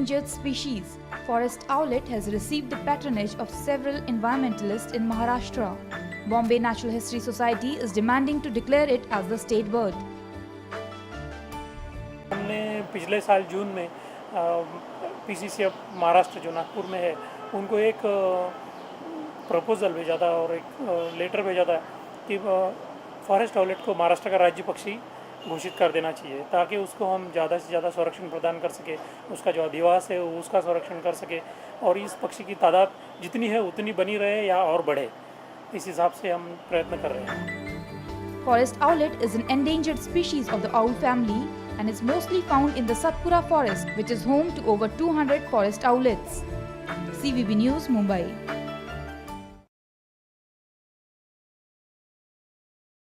endangered species, forest owlet has received the patronage of several environmentalists in Maharashtra. Bombay Natural History Society is demanding to declare it as the state bird. हमने पिछले साल जून में PCC of Maharashtra जो नागपुर में है उनको एक proposal भेजा था और एक लेटर भेजा था कि फॉरेस्ट आउलेट को महाराष्ट्र का राज्य पक्षी घोषित कर देना चाहिए ताकि उसको हम ज़्यादा से ज़्यादा संरक्षण प्रदान कर सके, उसका जो अधिवास है उसका संरक्षण कर सके और इस पक्षी की तादाद जितनी है उतनी बनी रहे या और बढ़े, इस हिसाब से हम प्रयत्न कर रहे हैं। Forest owlet is an endangered species of the owl family and is mostly found in the Satpura forest, which is home to over 200 forest owlets. CVB News, Mumbai.